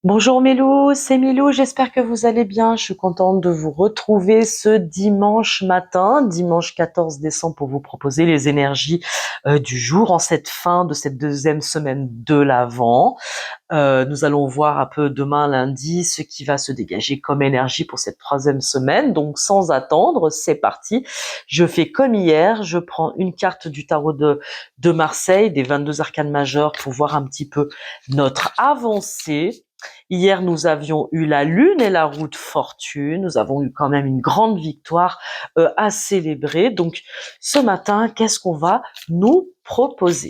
Bonjour Mélou, c'est Mélou, j'espère que vous allez bien. Je suis contente de vous retrouver ce dimanche matin, dimanche 14 décembre, pour vous proposer les énergies du jour en cette fin de cette deuxième semaine de l'Avent. Nous allons voir un peu demain lundi ce qui va se dégager comme énergie pour cette troisième semaine. Donc sans attendre, c'est parti. Je fais comme hier, je prends une carte du tarot de Marseille, des 22 arcanes majeures, pour voir un petit peu notre avancée. Hier, nous avions eu la lune et la roue de fortune. Nous avons eu quand même une grande victoire à célébrer. Donc, ce matin, qu'est-ce qu'on va nous proposer?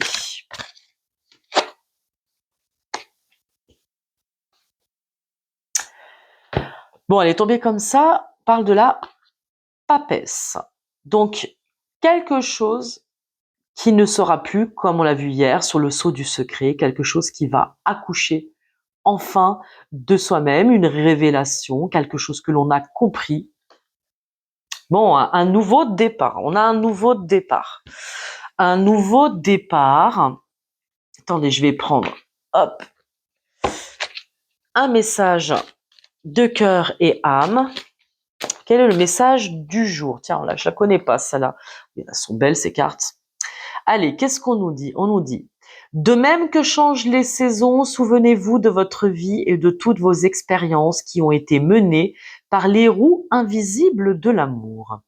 Bon, elle est tombée comme ça, parle de la papesse. Donc, quelque chose qui ne sera plus, comme on l'a vu hier, sur le sceau du secret, quelque chose qui va accoucher enfin de soi-même, une révélation, quelque chose que l'on a compris. Bon, un nouveau départ. On a un nouveau départ. Un nouveau départ. Attendez, je vais prendre, hop, un message de cœur et âme. Quel est le message du jour? Tiens, là, je la connais pas, celle-là. Elles sont belles, ces cartes. Allez, qu'est-ce qu'on nous dit? On nous dit: de même que changent les saisons, souvenez-vous de votre vie et de toutes vos expériences qui ont été menées par les roues invisibles de l'amour.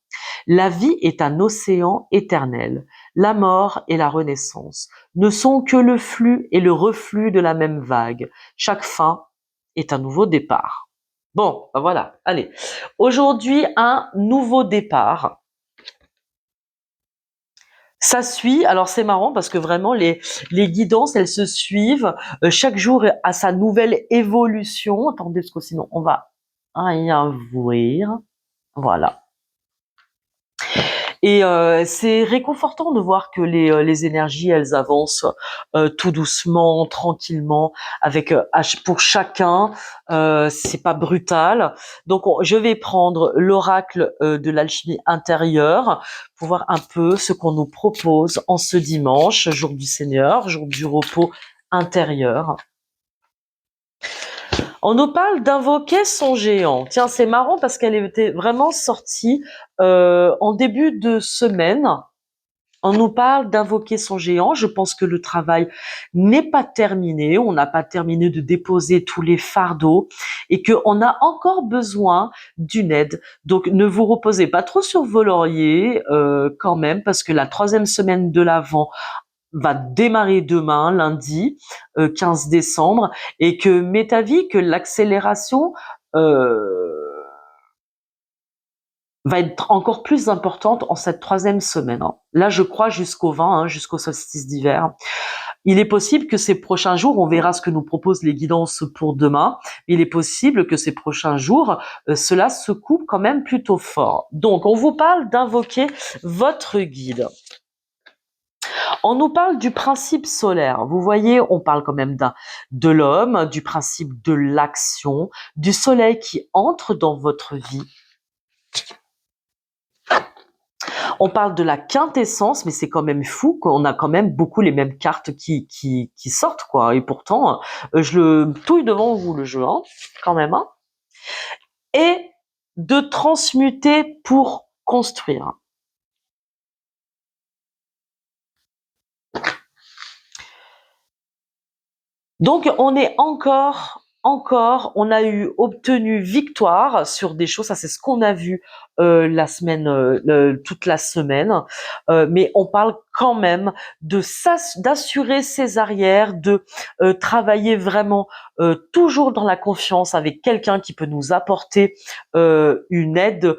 La vie est un océan éternel. La mort et la renaissance ne sont que le flux et le reflux de la même vague. Chaque fin est un nouveau départ. Bon, ben voilà, allez. Aujourd'hui, un nouveau départ. Ça suit, alors c'est marrant parce que vraiment les guidances, elles se suivent. Chaque jour a sa nouvelle évolution. Attendez, parce que sinon on va rien voir. Voilà. Et c'est réconfortant de voir que les énergies, elles avancent tout doucement, tranquillement, avec pour chacun. C'est pas brutal. Donc, je vais prendre l'oracle de l'alchimie intérieure pour voir un peu ce qu'on nous propose en ce dimanche, jour du Seigneur, jour du repos intérieur. On nous parle d'invoquer son géant. Tiens, c'est marrant parce qu'elle était vraiment sortie en début de semaine. On nous parle d'invoquer son géant. Je pense que le travail n'est pas terminé. On n'a pas terminé de déposer tous les fardeaux et qu'on a encore besoin d'une aide. Donc, ne vous reposez pas trop sur vos lauriers quand même, parce que la troisième semaine de l'Avent va démarrer demain, lundi, 15 décembre, et que m'est avis que l'accélération va être encore plus importante en cette troisième semaine. Là, je crois jusqu'au 20, jusqu'au solstice d'hiver. Il est possible que ces prochains jours, on verra ce que nous proposent les guidances pour demain, il est possible que ces prochains jours, cela se coupe quand même plutôt fort. Donc, on vous parle d'invoquer votre guide. On nous parle du principe solaire. Vous voyez, on parle quand même de l'homme, du principe de l'action, du soleil qui entre dans votre vie. On parle de la quintessence, mais c'est quand même fou qu'on a quand même beaucoup les mêmes cartes qui sortent, quoi. Et pourtant, je le touille devant vous, le jeu, quand même. Et de transmuter pour construire. Donc, on est encore, on a obtenu victoire sur des choses. Ça, c'est ce qu'on a vu la semaine, toute la semaine. Mais on parle quand même d'assurer ses arrières, de travailler vraiment toujours dans la confiance avec quelqu'un qui peut nous apporter une aide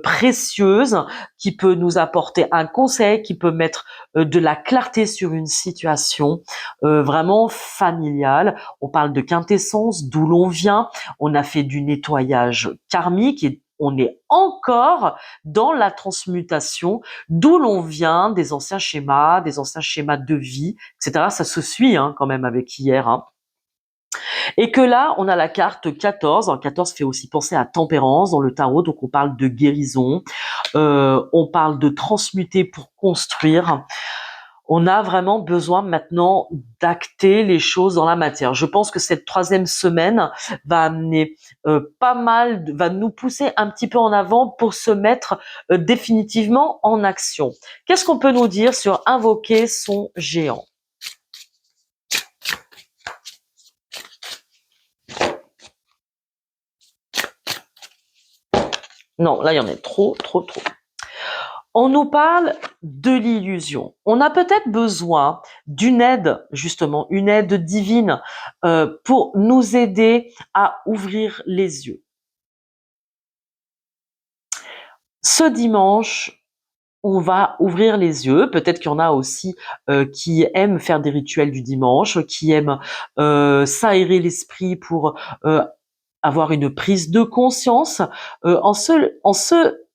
précieuse, qui peut nous apporter un conseil, qui peut mettre de la clarté sur une situation vraiment familiale. On parle de quintessence, d'où l'on vient. On a fait du nettoyage karmique et on est encore dans la transmutation, d'où l'on vient, des anciens schémas de vie, etc. Ça se suit quand même avec hier. Et que là, on a la carte 14. Alors, 14 fait aussi penser à tempérance dans le tarot, donc on parle de guérison, on parle de transmuter pour construire. On a vraiment besoin maintenant d'acter les choses dans la matière. Je pense que cette 3e semaine va amener pas mal, va nous pousser un petit peu en avant pour se mettre définitivement en action. Qu'est-ce qu'on peut nous dire sur invoquer son géant? Non, là il y en a trop. On nous parle de l'illusion. On a peut-être besoin d'une aide, justement, une aide divine pour nous aider à ouvrir les yeux. Ce dimanche, on va ouvrir les yeux. Peut-être qu'il y en a aussi qui aiment faire des rituels du dimanche, qui aiment s'aérer l'esprit pour avoir une prise de conscience. En ce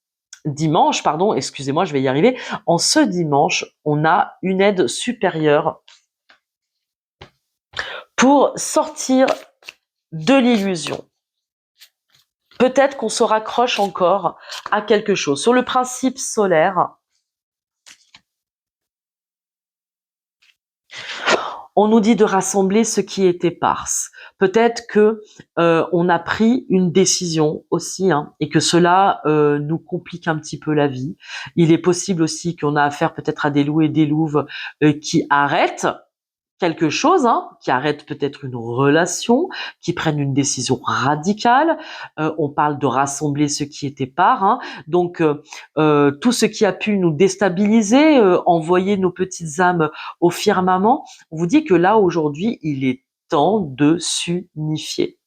dimanche, pardon, excusez-moi, je vais y arriver. En ce dimanche, on a une aide supérieure pour sortir de l'illusion. Peut-être qu'on se raccroche encore à quelque chose. Sur le principe solaire, on nous dit de rassembler ce qui est éparse. Peut-être que on a pris une décision aussi, et que cela nous complique un petit peu la vie. Il est possible aussi qu'on a affaire peut-être à des loups et des louves qui arrêtent quelque chose, qui arrêtent peut-être une relation, qui prennent une décision radicale. On parle de rassembler ce qui est épars. Donc tout ce qui a pu nous déstabiliser, envoyer nos petites âmes au firmament, on vous dit que là aujourd'hui, il est temps de s'unifier.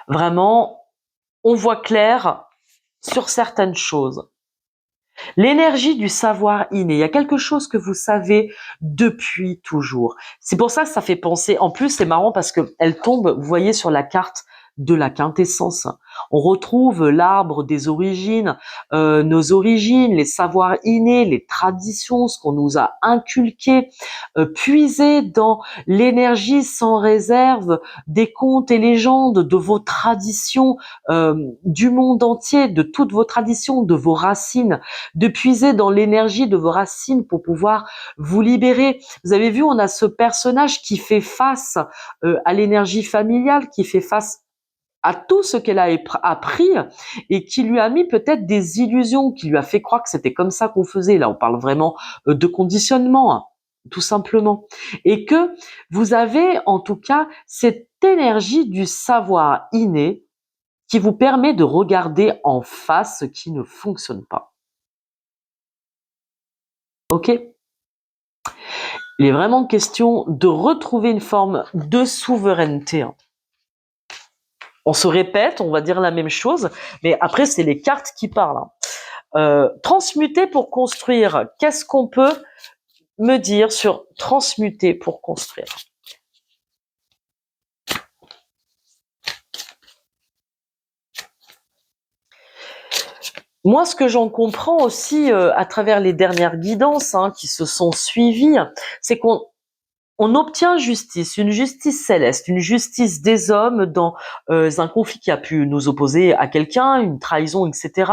Vraiment, on voit clair sur certaines choses. L'énergie du savoir inné, il y a quelque chose que vous savez depuis toujours. C'est pour ça que ça fait penser, en plus c'est marrant parce que elle tombe, vous voyez, sur la carte de la quintessence. On retrouve l'arbre des origines, nos origines, les savoirs innés, les traditions, ce qu'on nous a inculqué, puiser dans l'énergie sans réserve des contes et légendes, de vos traditions, du monde entier, de toutes vos traditions, de vos racines, de puiser dans l'énergie de vos racines pour pouvoir vous libérer. Vous avez vu, on a ce personnage qui fait face à l'énergie familiale, qui fait face à tout ce qu'elle a appris et qui lui a mis peut-être des illusions, qui lui a fait croire que c'était comme ça qu'on faisait. Là, on parle vraiment de conditionnement, tout simplement. Et que vous avez en tout cas cette énergie du savoir inné qui vous permet de regarder en face ce qui ne fonctionne pas. Ok? Il est vraiment question de retrouver une forme de souveraineté. On se répète, on va dire la même chose, mais après c'est les cartes qui parlent. Transmuter pour construire. Qu'est-ce qu'on peut me dire sur transmuter pour construire? Moi, ce que j'en comprends aussi à travers les dernières guidances qui se sont suivies, c'est qu'on obtient justice, une justice céleste, une justice des hommes dans un conflit qui a pu nous opposer à quelqu'un, une trahison, etc.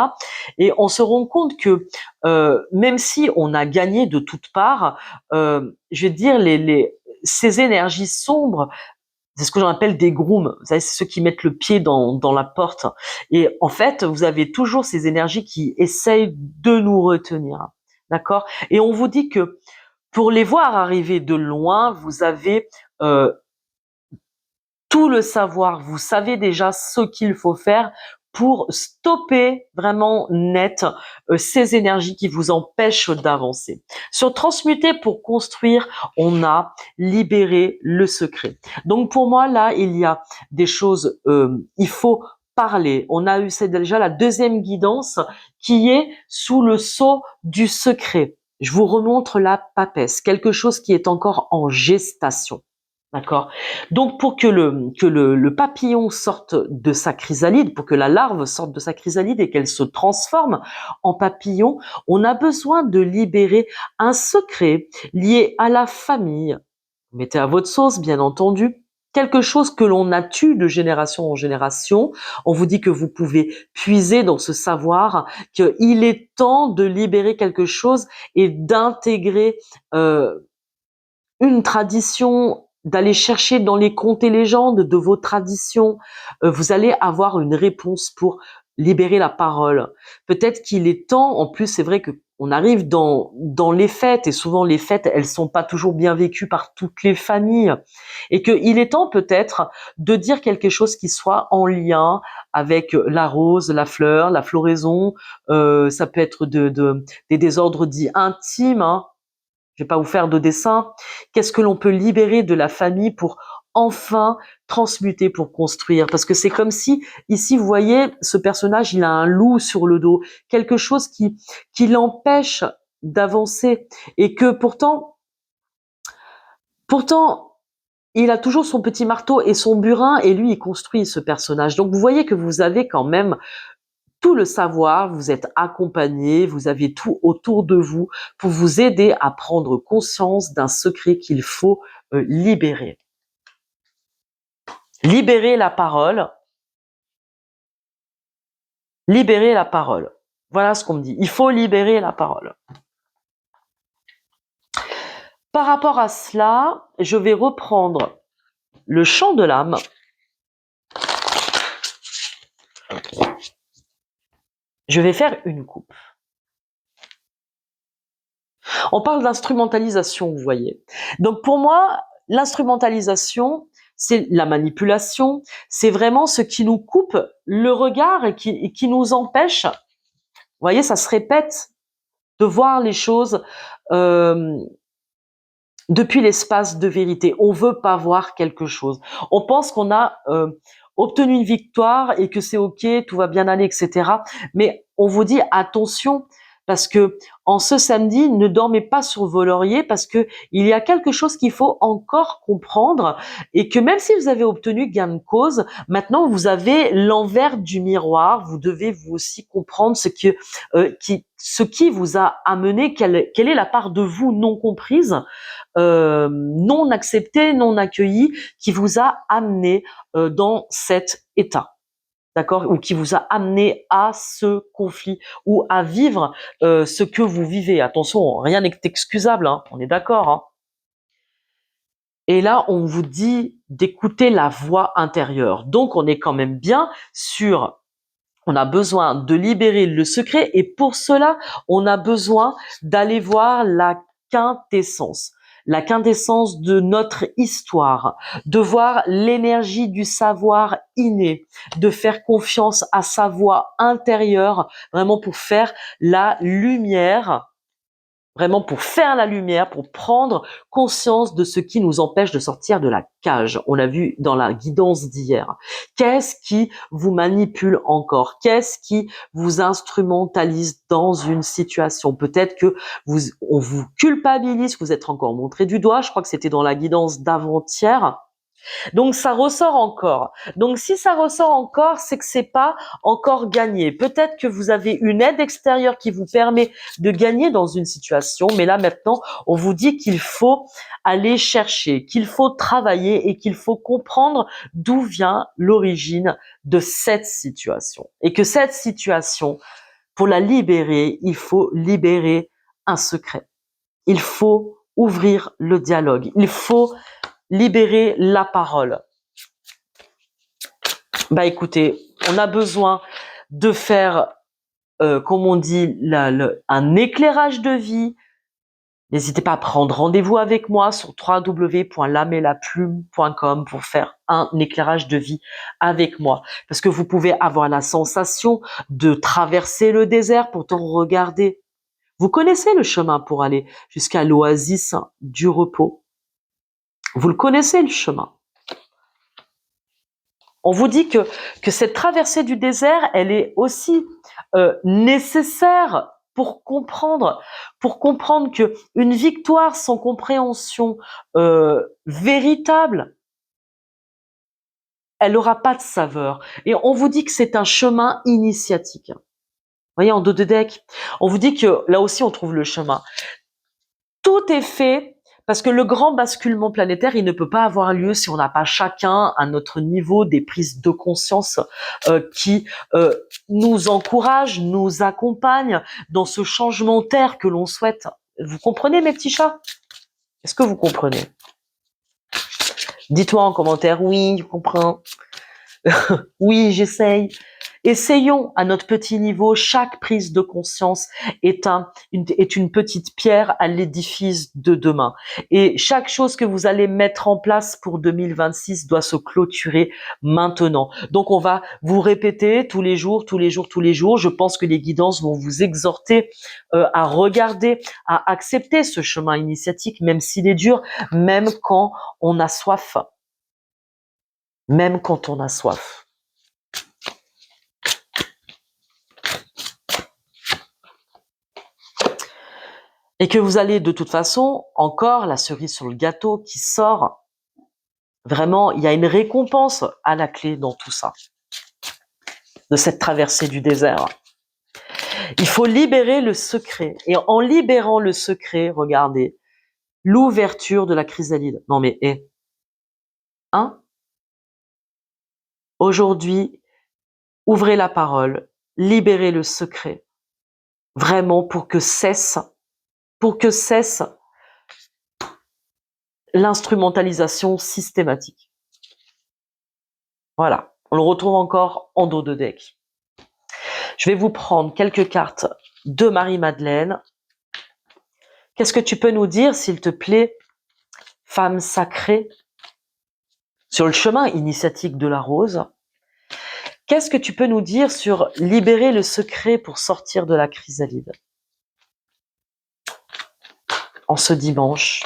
Et on se rend compte que même si on a gagné de toutes parts, je vais dire ces énergies sombres, c'est ce que j'en appelle des grooms. Vous savez, c'est ceux qui mettent le pied dans la porte. Et en fait, vous avez toujours ces énergies qui essayent de nous retenir. D'accord? Et on vous dit que pour les voir arriver de loin, vous avez tout le savoir. Vous savez déjà ce qu'il faut faire pour stopper vraiment net ces énergies qui vous empêchent d'avancer. Sur transmuter pour construire, on a libéré le secret. Donc pour moi, là, il y a des choses, il faut parler. On a eu, c'est déjà la deuxième guidance qui est sous le sceau du secret. Je vous remontre la papesse, quelque chose qui est encore en gestation. D'accord? Donc pour que le papillon sorte de sa chrysalide, pour que la larve sorte de sa chrysalide et qu'elle se transforme en papillon, on a besoin de libérer un secret lié à la famille. Mettez à votre sauce, bien entendu. quelque chose que l'on a tu de génération en génération. On vous dit que vous pouvez puiser dans ce savoir, qu'il est temps de libérer quelque chose et d'intégrer une tradition, d'aller chercher dans les contes et légendes de vos traditions. Vous allez avoir une réponse pour libérer la parole. Peut-être qu'il est temps, en plus c'est vrai que on arrive dans les fêtes, et souvent les fêtes, elles sont pas toujours bien vécues par toutes les familles, et qu'il est temps peut-être de dire quelque chose qui soit en lien avec la rose, la fleur, la floraison. Ça peut être des désordres dits intimes, hein. Je vais pas vous faire de dessin. Qu'est-ce que l'on peut libérer de la famille pour enfin transmuter, pour construire? Parce que c'est comme si, ici, vous voyez, ce personnage, il a un loup sur le dos, quelque chose qui l'empêche d'avancer, et que pourtant, il a toujours son petit marteau et son burin, et lui, il construit ce personnage. Donc, vous voyez que vous avez quand même tout le savoir, vous êtes accompagné, vous avez tout autour de vous pour vous aider à prendre conscience d'un secret qu'il faut libérer. Libérer la parole. Libérer la parole. Voilà ce qu'on me dit. Il faut libérer la parole. Par rapport à cela, je vais reprendre le chant de l'âme. Je vais faire une coupe. On parle d'instrumentalisation, vous voyez. Donc pour moi, l'instrumentalisation, c'est la manipulation, c'est vraiment ce qui nous coupe le regard et qui nous empêche, vous voyez, ça se répète, de voir les choses depuis l'espace de vérité. On veut pas voir quelque chose. On pense qu'on a obtenu une victoire et que c'est ok, tout va bien aller, etc. Mais on vous dit attention, parce que en ce samedi, ne dormez pas sur vos lauriers, parce que il y a quelque chose qu'il faut encore comprendre, et que même si vous avez obtenu gain de cause, maintenant vous avez l'envers du miroir. Vous devez vous aussi comprendre ce qui vous a amené, quelle est la part de vous non comprise, non acceptée, non accueillie, qui vous a amené dans cet état. D'accord? Ou qui vous a amené à ce conflit ou à vivre ce que vous vivez. Attention, rien n'est excusable, hein, on est d'accord. Hein. Et là, on vous dit d'écouter la voix intérieure. Donc, on est quand même bien sur... On a besoin de libérer le secret, et pour cela, on a besoin d'aller voir la quintessence de notre histoire, de voir l'énergie du savoir inné, de faire confiance à sa voix intérieure, vraiment pour faire la lumière, vraiment pour faire la lumière, pour prendre conscience de ce qui nous empêche de sortir de la cage. On l'a vu dans la guidance d'hier. Qu'est-ce qui vous manipule encore? Qu'est-ce qui vous instrumentalise dans une situation? Peut-être que on vous culpabilise, vous êtes encore montré du doigt. Je crois que c'était dans la guidance d'avant-hier. Donc ça ressort encore. Donc si ça ressort encore, c'est que c'est pas encore gagné. Peut-être que vous avez une aide extérieure qui vous permet de gagner dans une situation, mais là maintenant, on vous dit qu'il faut aller chercher, qu'il faut travailler et qu'il faut comprendre d'où vient l'origine de cette situation. Et que cette situation, pour la libérer, il faut libérer un secret. Il faut ouvrir le dialogue. Il faut libérer la parole. Bah écoutez, on a besoin de faire, comme on dit, un éclairage de vie. N'hésitez pas à prendre rendez-vous avec moi sur www.lametlaplume.com pour faire un éclairage de vie avec moi. Parce que vous pouvez avoir la sensation de traverser le désert, pourtant regardez. Vous connaissez le chemin pour aller jusqu'à l'oasis du repos. Vous le connaissez, le chemin. On vous dit que cette traversée du désert, elle est aussi nécessaire pour comprendre que une victoire sans compréhension véritable, elle n'aura pas de saveur. Et on vous dit que c'est un chemin initiatique. Vous voyez, en dos de deck, on vous dit que là aussi on trouve le chemin. Tout est fait Parce que le grand basculement planétaire, il ne peut pas avoir lieu si on n'a pas chacun à notre niveau des prises de conscience qui nous encouragent, nous accompagnent dans ce changement terre que l'on souhaite. Vous comprenez mes petits chats? Est-ce que vous comprenez? Dites-moi en commentaire, oui, je comprends. Oui, j'essaye. Essayons à notre petit niveau. Chaque prise de conscience est une petite pierre à l'édifice de demain. Et chaque chose que vous allez mettre en place pour 2026 doit se clôturer maintenant. Donc, on va vous répéter tous les jours, tous les jours, tous les jours. Je pense que les guidances vont vous exhorter à regarder, à accepter ce chemin initiatique, même s'il est dur, même quand on a soif. Même quand on a soif. Et que vous allez de toute façon, encore la cerise sur le gâteau qui sort, vraiment, il y a une récompense à la clé dans tout ça, de cette traversée du désert. Il faut libérer le secret. Et en libérant le secret, regardez, l'ouverture de la chrysalide. Non mais, hein? Aujourd'hui, ouvrez la parole, libérez le secret. Vraiment pour que cesse l'instrumentalisation systématique. Voilà, on le retrouve encore en dos de deck. Je vais vous prendre quelques cartes de Marie-Madeleine. Qu'est-ce que tu peux nous dire, s'il te plaît, femme sacrée, sur le chemin initiatique de la rose? Qu'est-ce que tu peux nous dire sur libérer le secret pour sortir de la chrysalide? En ce dimanche,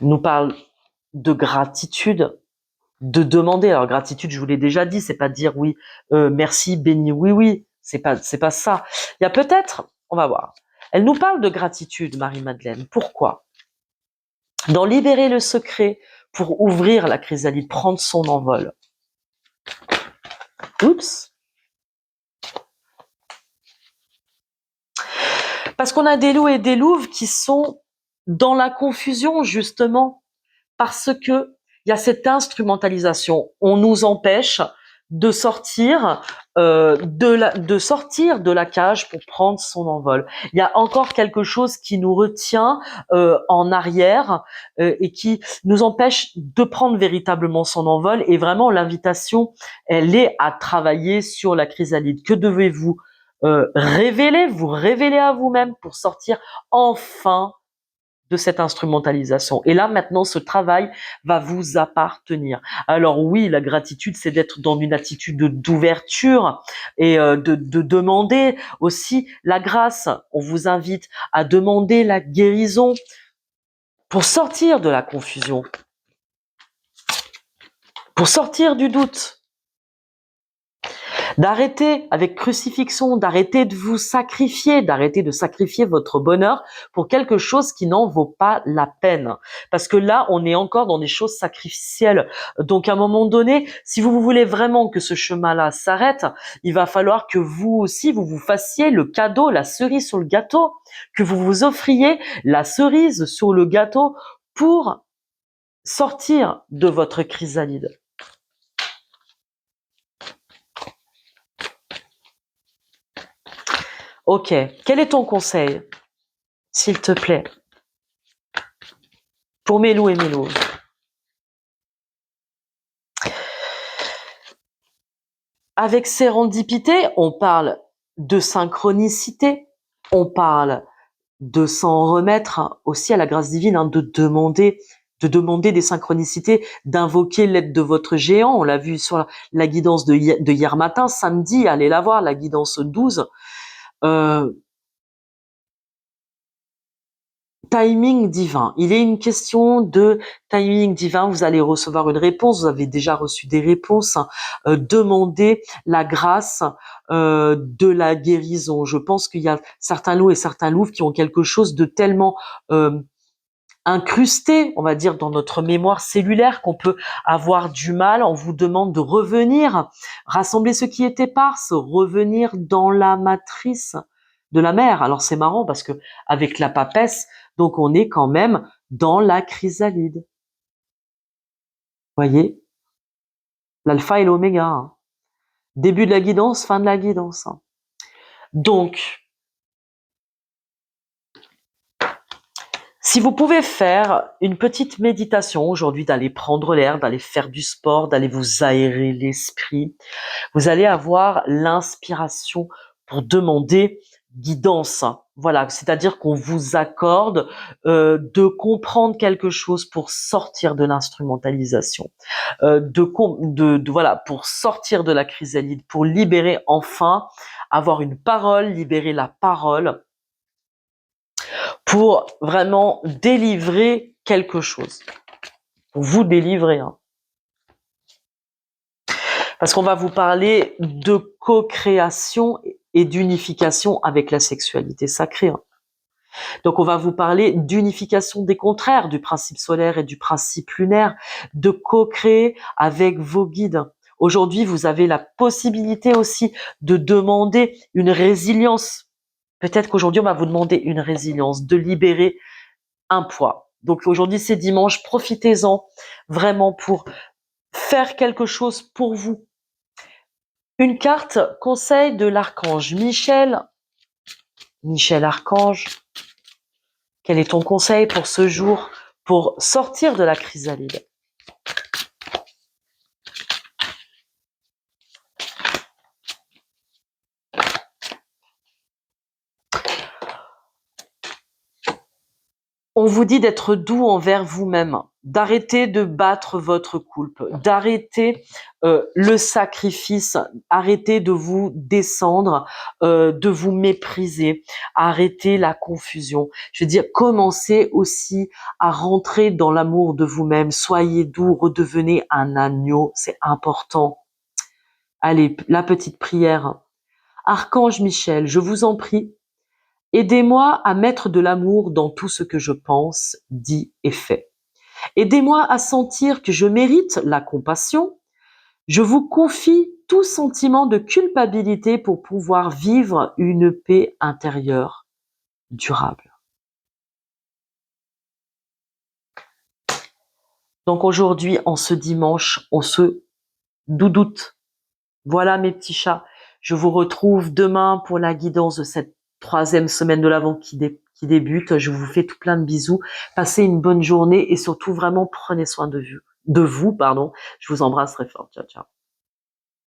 on nous parle de gratitude, de demander. Alors gratitude, je vous l'ai déjà dit, c'est pas dire oui, merci, béni, oui, oui. C'est pas ça. Il y a peut-être, on va voir. Elle nous parle de gratitude, Marie-Madeleine. Pourquoi? Dans libérer le secret pour ouvrir la chrysalide, prendre son envol. Oups. Parce qu'on a des loups et des louves qui sont dans la confusion, justement, parce que il y a cette instrumentalisation. On nous empêche de sortir de la cage pour prendre son envol. Il y a encore quelque chose qui nous retient en arrière et qui nous empêche de prendre véritablement son envol. Et vraiment, l'invitation, elle est à travailler sur la chrysalide. Que devez-vous vous révéler à vous-même pour sortir enfin de cette instrumentalisation. Et là, maintenant, ce travail va vous appartenir. Alors oui, la gratitude, c'est d'être dans une attitude d'ouverture et de demander aussi la grâce. On vous invite à demander la guérison pour sortir de la confusion, pour sortir du doute. D'arrêter avec crucifixion, d'arrêter de vous sacrifier, d'arrêter de sacrifier votre bonheur pour quelque chose qui n'en vaut pas la peine. Parce que là, on est encore dans des choses sacrificielles. Donc, à un moment donné, si vous voulez vraiment que ce chemin-là s'arrête, il va falloir que vous aussi, vous vous fassiez le cadeau, la cerise sur le gâteau, que vous vous offriez la cerise sur le gâteau pour sortir de votre chrysalide. Ok, quel est ton conseil, s'il te plaît, pour mes loups et mes louves? Avec sérendipité, on parle de synchronicité, on parle de s'en remettre aussi à la grâce divine, de demander des synchronicités, d'invoquer l'aide de votre géant. On l'a vu sur la guidance de hier matin, samedi, allez la voir, la guidance 12. Timing divin. Il est une question de timing divin. Vous allez recevoir une réponse. Vous avez déjà reçu des réponses. Demandez la grâce de la guérison. Je pense qu'il y a certains loups et certains louves qui ont quelque chose de tellement incrusté, on va dire, dans notre mémoire cellulaire qu'on peut avoir du mal. On vous demande de revenir, rassembler ce qui est éparse, revenir dans la matrice de la mère. Alors c'est marrant parce que avec la papesse, Donc on est quand même dans la chrysalide. Voyez, l'alpha et l'oméga, hein. Début de la guidance, fin de la guidance, hein. Donc, si vous pouvez faire une petite méditation aujourd'hui, d'aller prendre l'air, d'aller faire du sport, d'aller vous aérer l'esprit, vous allez avoir l'inspiration pour demander guidance. Voilà, c'est-à-dire qu'on vous accorde de comprendre quelque chose pour sortir de l'instrumentalisation, voilà, pour sortir de la chrysalide, pour libérer enfin, avoir une parole, libérer la parole, pour vraiment délivrer quelque chose, pour vous délivrer, hein. Parce qu'on va vous parler de co-création et d'unification avec la sexualité sacrée, hein. Donc on va vous parler d'unification des contraires, du principe solaire et du principe lunaire, de co-créer avec vos guides. Aujourd'hui, vous avez la possibilité aussi de demander une résilience. Peut-être qu'aujourd'hui, on va vous demander une résilience, de libérer un poids. Donc aujourd'hui, c'est dimanche, profitez-en vraiment pour faire quelque chose pour vous. Une carte conseil de l'archange Michel. Michel Archange, quel est ton conseil pour ce jour, pour sortir de la chrysalide? On vous dit d'être doux envers vous-même, d'arrêter de battre votre coulpe, d'arrêter le sacrifice, arrêter de vous descendre, de vous mépriser, arrêter la confusion. Je veux dire, commencez aussi à rentrer dans l'amour de vous-même. Soyez doux, redevenez un agneau, c'est important. Allez, la petite prière. Archange Michel, je vous en prie, aidez-moi à mettre de l'amour dans tout ce que je pense, dis et fais. Aidez-moi à sentir que je mérite la compassion. Je vous confie tout sentiment de culpabilité pour pouvoir vivre une paix intérieure durable. Donc aujourd'hui, en ce dimanche, on se doudoute. Voilà mes petits chats. Je vous retrouve demain pour la guidance de cette 3e semaine de l'Avent qui débute. Je vous fais tout plein de bisous. Passez une bonne journée et surtout vraiment prenez soin de vous. Je vous embrasse très fort. Ciao, ciao.